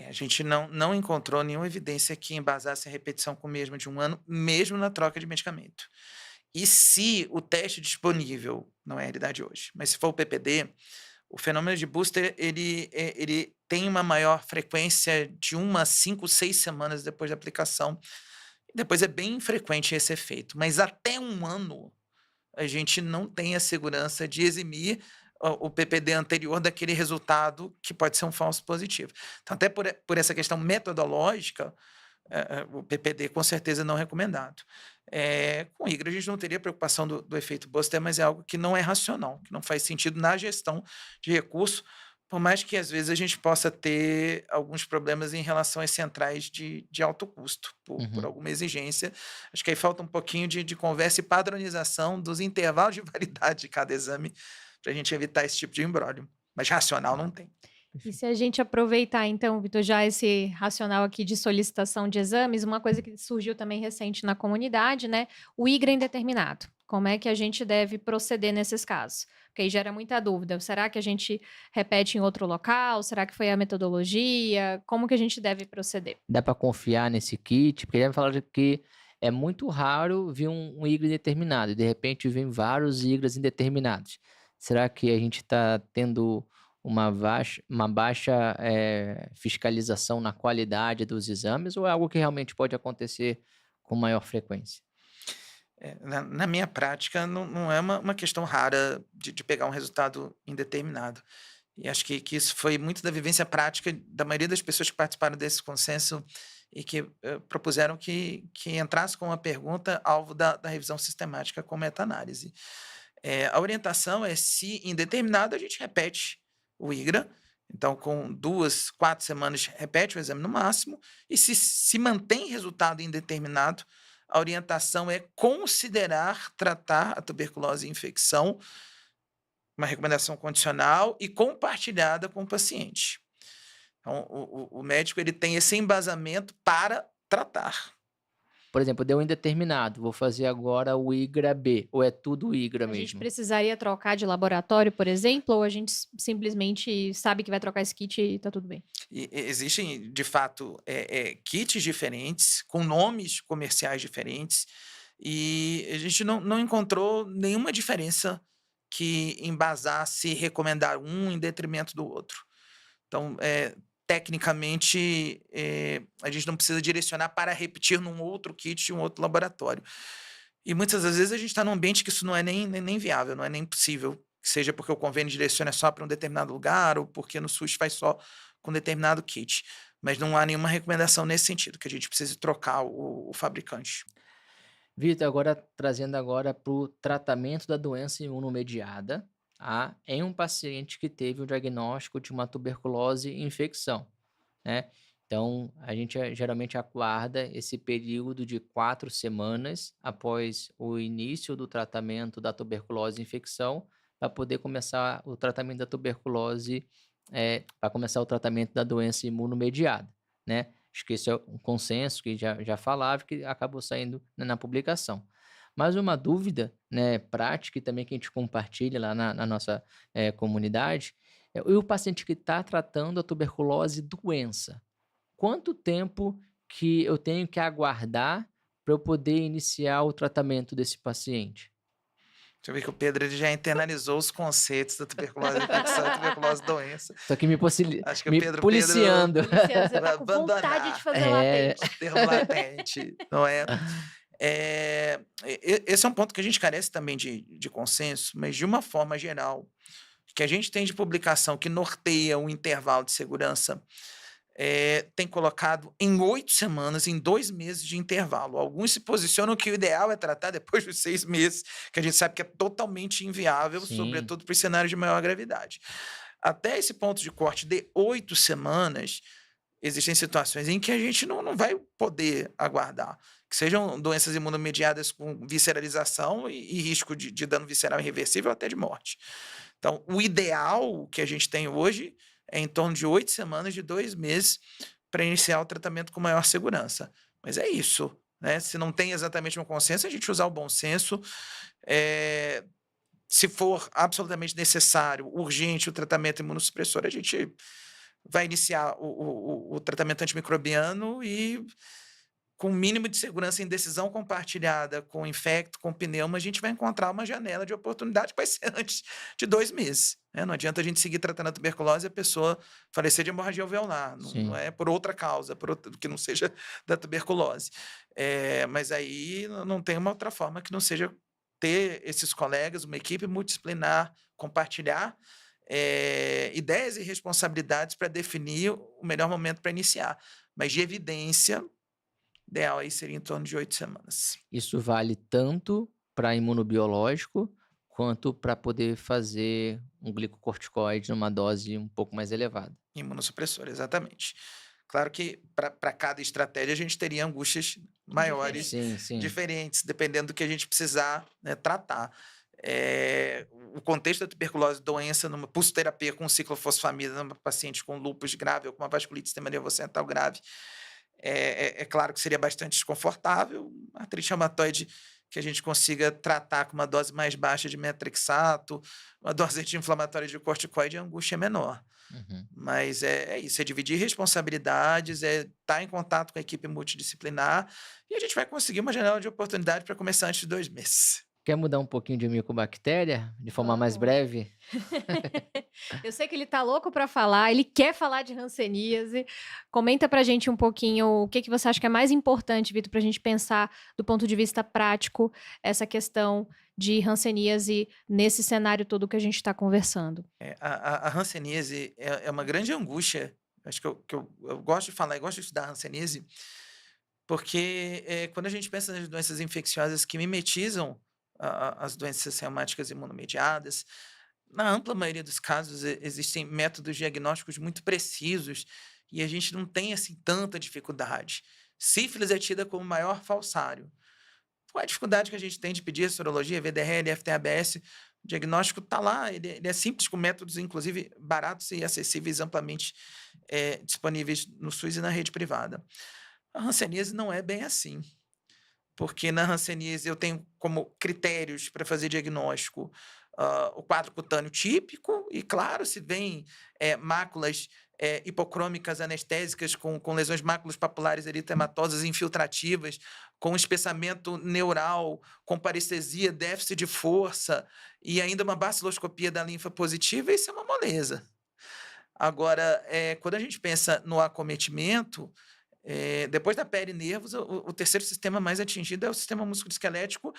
A gente não encontrou nenhuma evidência que embasasse a repetição com o mesmo de um ano, mesmo na troca de medicamento. E se o teste disponível, não é a realidade hoje, mas se for o PPD, o fenômeno de booster ele tem uma maior frequência de 1 a 5, 6 semanas depois da aplicação. Depois é bem frequente esse efeito, mas até um ano a gente não tem a segurança de eximir o PPD anterior daquele resultado que pode ser um falso positivo. Então, até por essa questão metodológica, o PPD com certeza não recomendado. Com IGRA a gente não teria preocupação do efeito booster, mas é algo que não é racional, que não faz sentido na gestão de recurso, por mais que às vezes a gente possa ter alguns problemas em relação às centrais de alto custo, por Uhum. alguma exigência. Acho que aí falta um pouquinho de conversa e padronização dos intervalos de validade de cada exame, para a gente evitar esse tipo de imbróglio. Mas racional não tem. E se a gente aproveitar, então, Vitor, já esse racional aqui de solicitação de exames, uma coisa que surgiu também recente na comunidade, né? O IGRA indeterminado. Como é que a gente deve proceder nesses casos? Porque aí gera muita dúvida. Será que a gente repete em outro local? Será que foi a metodologia? Como que a gente deve proceder? Dá para confiar nesse kit? Porque já me falaram que é muito raro vir um IGRA indeterminado, e de repente vem vários IGRAs indeterminados. Será que a gente está tendo uma baixa fiscalização na qualidade dos exames, ou é algo que realmente pode acontecer com maior frequência? Na minha prática, não é uma questão rara de pegar um resultado indeterminado. E acho que isso foi muito da vivência prática da maioria das pessoas que participaram desse consenso e que propuseram que entrasse com uma pergunta alvo da revisão sistemática com meta-análise. A orientação é, se indeterminado, a gente repete o IGRA. Então, com 2, 4 semanas, repete o exame no máximo. E se mantém resultado indeterminado, a orientação é considerar tratar a tuberculose e infecção, uma recomendação condicional e compartilhada com o paciente. Então, o médico ele tem esse embasamento para tratar. Por exemplo, deu um indeterminado, vou fazer agora o IGRA B, ou é tudo IGRA A gente mesmo? precisaria trocar de laboratório, por exemplo, ou a gente simplesmente sabe que vai trocar esse kit e tá tudo bem? Existem, de fato, kits diferentes, com nomes comerciais diferentes, e a gente não encontrou nenhuma diferença que embasasse recomendar um em detrimento do outro. Então, tecnicamente, a gente não precisa direcionar para repetir num outro kit, em um outro laboratório. E muitas das vezes a gente está num ambiente que isso não é nem viável, não é nem possível, seja porque o convênio direciona só para um determinado lugar ou porque no SUS faz só com determinado kit. Mas não há nenhuma recomendação nesse sentido, que a gente precise trocar o fabricante. Vitor, agora trazendo agora para o tratamento da doença imunomediada, tá? Em um paciente que teve o diagnóstico de uma tuberculose infecção, né? Então, a gente geralmente aguarda esse período de 4 semanas após o início do tratamento da tuberculose infecção, para poder começar o tratamento da tuberculose, para começar o tratamento da doença imunomediada, né? Acho que esse é um consenso que já falava, que acabou saindo na publicação. Mas uma dúvida, né, prática e também que a gente compartilha lá na nossa comunidade, e o paciente que está tratando a tuberculose doença, quanto tempo que eu tenho que aguardar para eu poder iniciar o tratamento desse paciente? Deixa eu ver que o Pedro ele já internalizou os conceitos da tuberculose infecção e tuberculose doença. Tô aqui Acho que o me Pedro policiando. Luciano, você vai tá com vontade de abandonar fazer É, latente. o termo latente, não é? Esse é um ponto que a gente carece também de consenso, mas de uma forma geral, que a gente tem de publicação que norteia um intervalo de segurança, tem colocado em 8 semanas, em 2 meses de intervalo. Alguns se posicionam que o ideal é tratar depois dos 6 meses, que a gente sabe que é totalmente inviável, sim, sobretudo para os cenários de maior gravidade. Até esse ponto de corte de 8 semanas, existem situações em que a gente não vai poder aguardar, que sejam doenças imunomediadas com visceralização e risco de dano visceral irreversível até de morte. Então, o ideal que a gente tem hoje é em torno de 8 semanas, de 2 meses, para iniciar o tratamento com maior segurança. Mas é isso, né? Se não tem exatamente um consenso, a gente usar o bom senso. Se for absolutamente necessário, urgente, o tratamento imunossupressor, a gente vai iniciar o tratamento antimicrobiano e, com o mínimo de segurança em decisão compartilhada com infecto, com pneuma, a gente vai encontrar uma janela de oportunidade que vai ser antes de 2 meses, né? Não adianta a gente seguir tratando a tuberculose e a pessoa falecer de hemorragia alveolar, não sim. é por outra causa, que não seja da tuberculose. Mas aí não tem uma outra forma que não seja ter esses colegas, uma equipe multidisciplinar, compartilhar ideias e responsabilidades para definir o melhor momento para iniciar. Mas de evidência, ideal aí seria em torno de 8 semanas. Isso vale tanto para imunobiológico, quanto para poder fazer um glicocorticoide numa dose um pouco mais elevada. Imunossupressor, exatamente. Claro que para cada estratégia a gente teria angústias maiores, Sim, sim. diferentes, dependendo do que a gente precisar, né, tratar. O contexto da tuberculose, doença numa pulsoterapia com ciclofosfamida numa paciente com lúpus grave ou com uma vasculite do sistema nervoso central grave, claro que seria bastante desconfortável. A artrite reumatoide que a gente consiga tratar com uma dose mais baixa de metrexato, uma dose anti-inflamatória de corticoide, a angústia é menor. Uhum. Mas é isso, é dividir responsabilidades, é estar em contato com a equipe multidisciplinar, e a gente vai conseguir uma janela de oportunidade para começar antes de 2 meses. Quer mudar um pouquinho de micobactéria, de forma mais Vamos. breve? Eu sei que ele tá louco para falar, ele quer falar de hanseníase. Comenta pra gente um pouquinho o que que você acha que é mais importante, Vitor, pra gente pensar do ponto de vista prático essa questão de hanseníase nesse cenário todo que a gente está conversando. A hanseníase é uma grande angústia, acho que eu gosto de falar, eu gosto de estudar hanseníase, porque, quando a gente pensa nas doenças infecciosas que mimetizam as doenças reumáticas imunomediadas, na ampla maioria dos casos existem métodos diagnósticos muito precisos e a gente não tem, assim, tanta dificuldade. Sífilis é tida como o maior falsário. Qual é a dificuldade que a gente tem de pedir sorologia, VDRL, FTABS? O diagnóstico está lá, ele é simples, com métodos, inclusive, baratos e acessíveis, amplamente disponíveis no SUS e na rede privada. A hanseníase não é bem assim, porque na hanseníase eu tenho como critérios para fazer diagnóstico o quadro cutâneo típico e, claro, se vem máculas hipocrômicas anestésicas com lesões máculas papulares eritematosas infiltrativas, com espessamento neural, com parestesia, déficit de força e ainda uma baciloscopia da linfa positiva, isso é uma moleza. Agora, quando a gente pensa no acometimento, depois da pele e nervos, o terceiro sistema mais atingido é o sistema musculoesquelético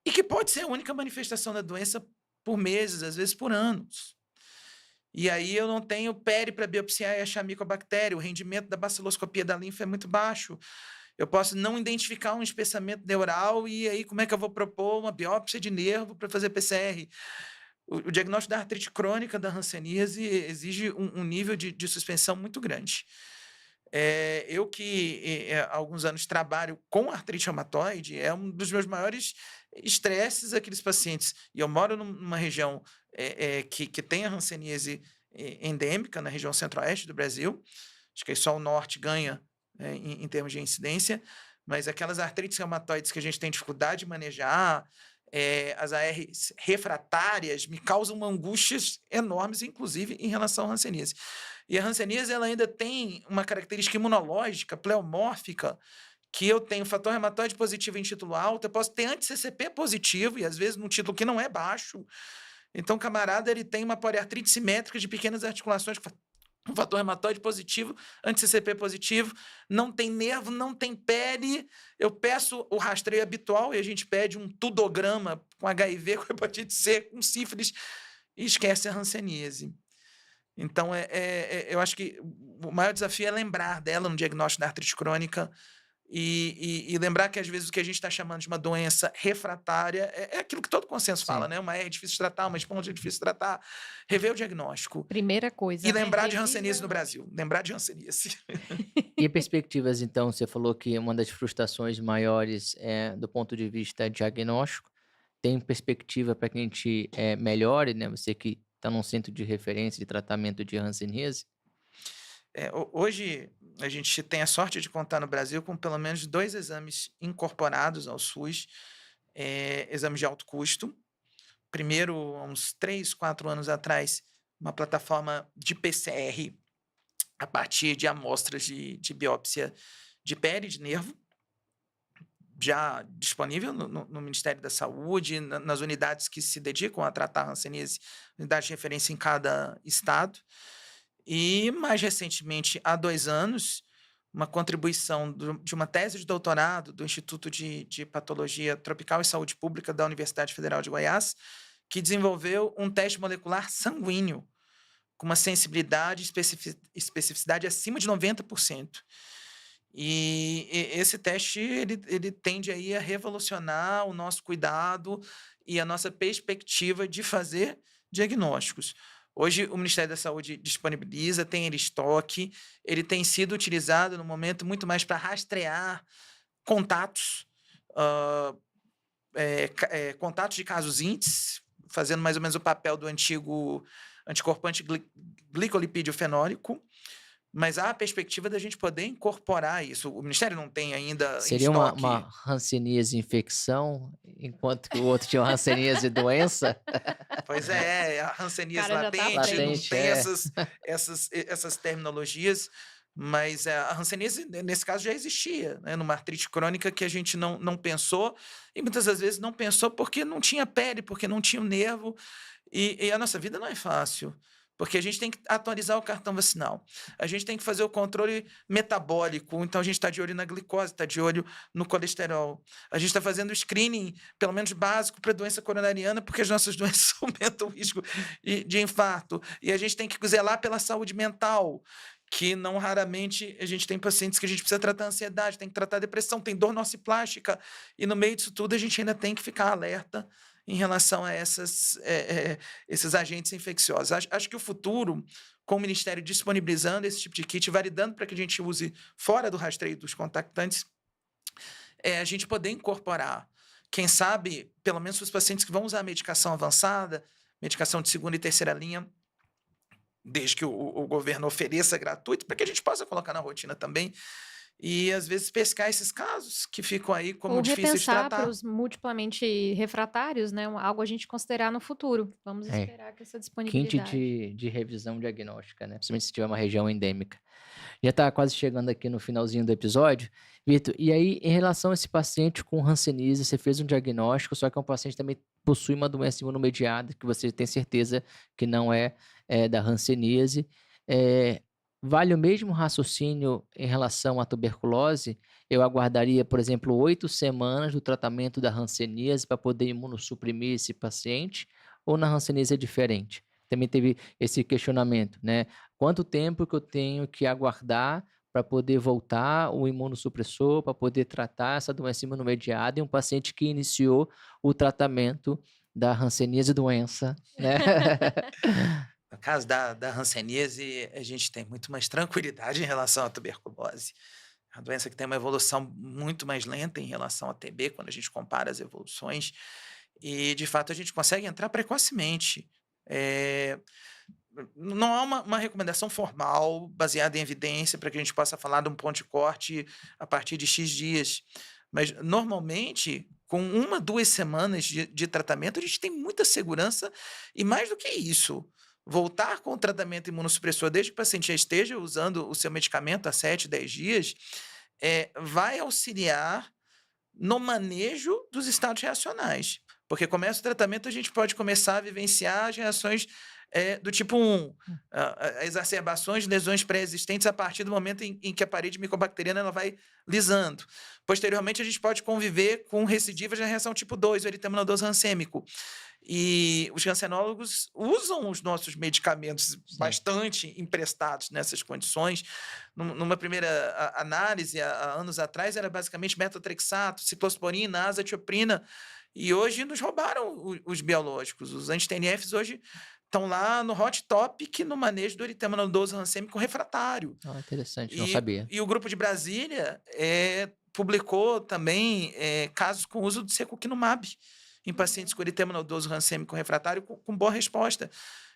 e que pode ser a única manifestação da doença por meses, às vezes por anos. E aí eu não tenho pele para biopsiar e achar micobactéria, o rendimento da baciloscopia da linfa é muito baixo. Eu posso não identificar um espessamento neural e aí como é que eu vou propor uma biópsia de nervo para fazer PCR? O diagnóstico da artrite crônica da hanseníase exige um nível de suspensão muito grande. Eu que há alguns anos trabalho com artrite reumatoide, é um dos meus maiores estresses aqueles pacientes. E eu moro numa região que tem a hanseníase endêmica, na região centro-oeste do Brasil. Acho que aí só o norte ganha em termos de incidência, mas aquelas artrites reumatoides que a gente tem dificuldade de manejar, as ARs refratárias, me causam angústias enormes, inclusive em relação à hanseníase. E a hanseníase ela ainda tem uma característica imunológica, pleomórfica, que eu tenho fator reumatoide positivo em título alto, eu posso ter anti-CCP positivo, e às vezes num título que não é baixo. Então, o camarada ele tem uma poliartrite simétrica de pequenas articulações, um fator reumatoide positivo, anti-CCP positivo, não tem nervo, não tem pele. Eu peço o rastreio habitual e a gente pede um tudograma com HIV, com hepatite C, com sífilis, e esquece a hanseníase. Então, eu acho que o maior desafio é lembrar dela no diagnóstico da artrite crônica e lembrar que, às vezes, o que a gente está chamando de uma doença refratária é aquilo que todo consenso fala, Sim. né? Uma é difícil de tratar, uma esponja é difícil de tratar. Rever o diagnóstico. Primeira coisa, E né? lembrar de Revisa o hanseníase no diagnóstico. Brasil. Lembrar de hanseníase. E perspectivas, então, você falou que uma das frustrações maiores é do ponto de vista diagnóstico. Tem perspectiva para que a gente melhore, né? Você que está num centro de referência de tratamento de hanseníase? Hoje, a gente tem a sorte de contar no Brasil com pelo menos 2 exames incorporados ao SUS, exames de alto custo. Primeiro, há uns 3, 4 anos atrás, uma plataforma de PCR a partir de amostras de biópsia de pele e de nervo, já disponível no Ministério da Saúde, nas unidades que se dedicam a tratar a hanseníase, unidade de referência em cada estado. E, mais recentemente, há 2 anos, uma contribuição de uma tese de doutorado do Instituto de Patologia Tropical e Saúde Pública da Universidade Federal de Goiás, que desenvolveu um teste molecular sanguíneo com uma sensibilidade e especificidade acima de 90%. E esse teste ele tende aí a revolucionar o nosso cuidado e a nossa perspectiva de fazer diagnósticos. Hoje, o Ministério da Saúde disponibiliza, tem ele em estoque, ele tem sido utilizado no momento muito mais para rastrear contatos, contatos de casos índices, fazendo mais ou menos o papel do antigo anticorpo antiglicolipídio fenólico, mas há a perspectiva da gente poder incorporar isso. O Ministério não tem ainda em Seria estoque. uma hanseníase infecção, enquanto que o outro tinha uma hanseníase doença? Pois é, a hanseníase Cara, já tá à latente, não frente. Latente, tem é. essas terminologias, mas a hanseníase, nesse caso, já existia, né, numa artrite crônica que a gente não pensou, e muitas das vezes não pensou porque não tinha pele, porque não tinha o nervo, e a nossa vida não é fácil, porque a gente tem que atualizar o cartão vacinal, a gente tem que fazer o controle metabólico, então a gente está de olho na glicose, está de olho no colesterol, a gente está fazendo o screening, pelo menos básico, para a doença coronariana, porque as nossas doenças aumentam o risco de infarto, e a gente tem que zelar pela saúde mental, que não raramente a gente tem pacientes que a gente precisa tratar ansiedade, tem que tratar depressão, tem dor nociplástica, e no meio disso tudo a gente ainda tem que ficar alerta em relação a esses agentes infecciosos. Acho que o futuro, com o Ministério disponibilizando esse tipo de kit, validando para que a gente use fora do rastreio dos contactantes, a gente poder incorporar, quem sabe, pelo menos os pacientes que vão usar medicação avançada, medicação de segunda e terceira linha, desde que o governo ofereça gratuito, para que a gente possa colocar na rotina também, e às vezes pescar esses casos que ficam aí como Ou difíceis de repensar para tratar. os multiplamente refratários, né? Algo a gente considerar no futuro. Vamos É. esperar que essa Kit disponibilidade. de revisão diagnóstica, né? Principalmente se tiver uma região endêmica. Já está quase chegando aqui no finalzinho do episódio, Vitor. E aí, em relação a esse paciente com hanseníase, você fez um diagnóstico, só que é um paciente que também possui uma doença imunomediada, que você tem certeza que não é, da hanseníase. Vale o mesmo raciocínio em relação à tuberculose? Eu aguardaria, por exemplo, 8 semanas do tratamento da hanseníase para poder imunossuprimir esse paciente? Ou na hanseníase é diferente? Também teve esse questionamento, né? Quanto tempo que eu tenho que aguardar para poder voltar o imunossupressor, para poder tratar essa doença imunomediada em um paciente que iniciou o tratamento da hanseníase doença, né? No caso da hanseníase, a gente tem muito mais tranquilidade em relação à tuberculose. É uma doença que tem uma evolução muito mais lenta em relação à TB, quando a gente compara as evoluções, e de fato a gente consegue entrar precocemente. Não há uma recomendação formal, baseada em evidência, para que a gente possa falar de um ponto de corte a partir de X dias. Mas, normalmente, com 1, 2 semanas de tratamento, a gente tem muita segurança e, mais do que isso, voltar com o tratamento imunossupressor desde que o paciente já esteja usando o seu medicamento há 7, 10 dias, vai auxiliar no manejo dos estados reacionais. Porque começa o tratamento, a gente pode começar a vivenciar as reações do tipo 1, exacerbações de lesões pré-existentes a partir do momento em que a parede micobacteriana ela vai lisando. Posteriormente, a gente pode conviver com recidivas da reação tipo 2, o eritema nodoso rancêmico. E os rancenólogos usam os nossos medicamentos bastante emprestados nessas condições. Numa primeira análise, há anos atrás, era basicamente metotrexato, ciclosporina, azatioprina, e hoje nos roubaram os biológicos. Os anti-TNFs hoje estão lá no hot topic no manejo do eritema nodoso rancêmico refratário. Interessante, não sabia. E o grupo de Brasília publicou também casos com uso do secukinumab em pacientes com eritema nodoso rancêmico refratário com boa resposta.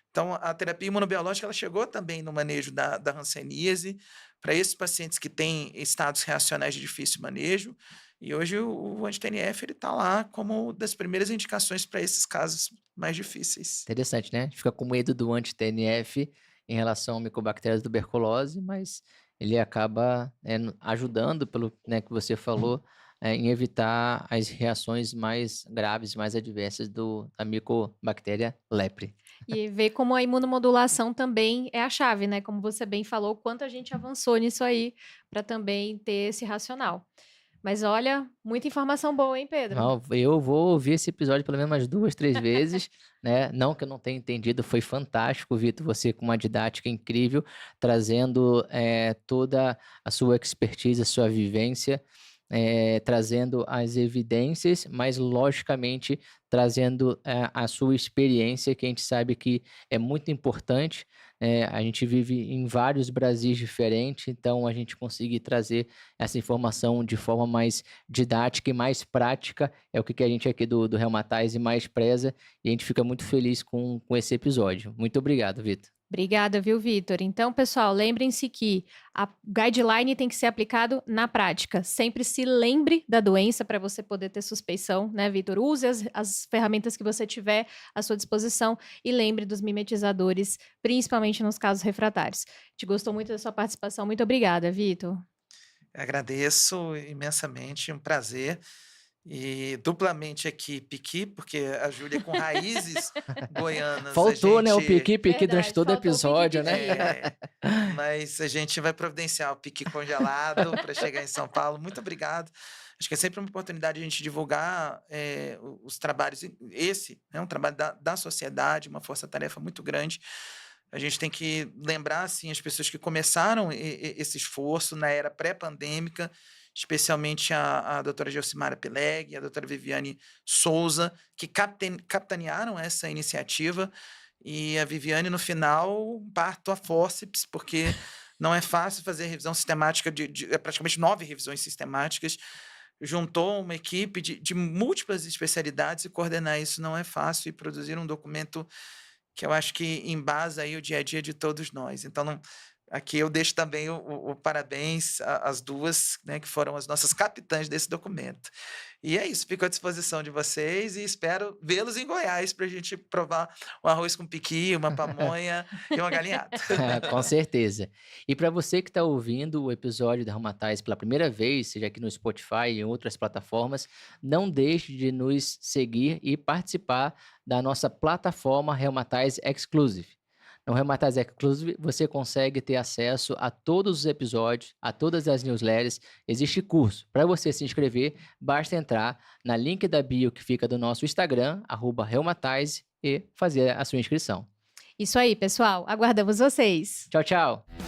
Então, a terapia imunobiológica ela chegou também no manejo da hanseníase para esses pacientes que têm estados reacionais de difícil manejo. E hoje o anti-TNF está lá como das primeiras indicações para esses casos mais difíceis. Interessante, né? A gente fica com medo do anti-TNF em relação a micobactérias da tuberculose, mas ele acaba ajudando, pelo que você falou, em evitar as reações mais graves, mais adversas da micobactéria lepre. E ver como a imunomodulação também é a chave, né? Como você bem falou, quanto a gente avançou nisso aí para também ter esse racional. Mas olha, muita informação boa, hein, Pedro? Não, eu vou ouvir esse episódio pelo menos umas 2, 3 vezes, né? Não que eu não tenha entendido, foi fantástico, Vitor, você com uma didática incrível, trazendo toda a sua expertise, a sua vivência, trazendo as evidências, mas logicamente trazendo a sua experiência, que a gente sabe que é muito importante. A gente vive em vários Brasis diferentes, então a gente conseguir trazer essa informação de forma mais didática e mais prática é o que a gente aqui do Rheumatize mais preza, e a gente fica muito feliz com esse episódio. Muito obrigado, Vitor. Obrigada, viu, Vitor? Então, pessoal, lembrem-se que a guideline tem que ser aplicado na prática. Sempre se lembre da doença para você poder ter suspeição, né, Vitor? Use as ferramentas que você tiver à sua disposição e lembre dos mimetizadores, principalmente nos casos refratários. Te gostou muito da sua participação. Muito obrigada, Vitor. Agradeço imensamente, um prazer. E duplamente aqui piqui, porque a Júlia com raízes goianas, a Faltou, né, o gente piqui durante Verdade, todo o faltou o episódio, né? é, mas a gente vai providenciar o piqui congelado para chegar em São Paulo. Muito obrigado. Acho que é sempre uma oportunidade de a gente divulgar os trabalhos. Esse é um trabalho da sociedade, uma força-tarefa muito grande. A gente tem que lembrar assim, as pessoas que começaram esse esforço na era pré-pandêmica, especialmente a doutora Gelsimara Pileg e a doutora Viviane Souza, que capitanearam essa iniciativa. E a Viviane, no final, parto a fórceps, porque não é fácil fazer revisão sistemática praticamente 9 revisões sistemáticas. Juntou uma equipe de múltiplas especialidades e coordenar isso não é fácil, e produzir um documento que eu acho que embasa aí o dia a dia de todos nós. Então, aqui eu deixo também o parabéns às duas, né, que foram as nossas capitãs desse documento. E é isso, fico à disposição de vocês e espero vê-los em Goiás para a gente provar um arroz com piqui, uma pamonha e uma galinhada. Com certeza. E para você que está ouvindo o episódio da Rheumatize pela primeira vez, seja aqui no Spotify e em outras plataformas, não deixe de nos seguir e participar da nossa plataforma Rheumatize Exclusive. No Rheumatize Exclusive, você consegue ter acesso a todos os episódios, a todas as newsletters. Existe curso. Para você se inscrever, basta entrar na link da bio que fica do nosso Instagram, @Rheumatize, e fazer a sua inscrição. Isso aí, pessoal. Aguardamos vocês. Tchau, tchau!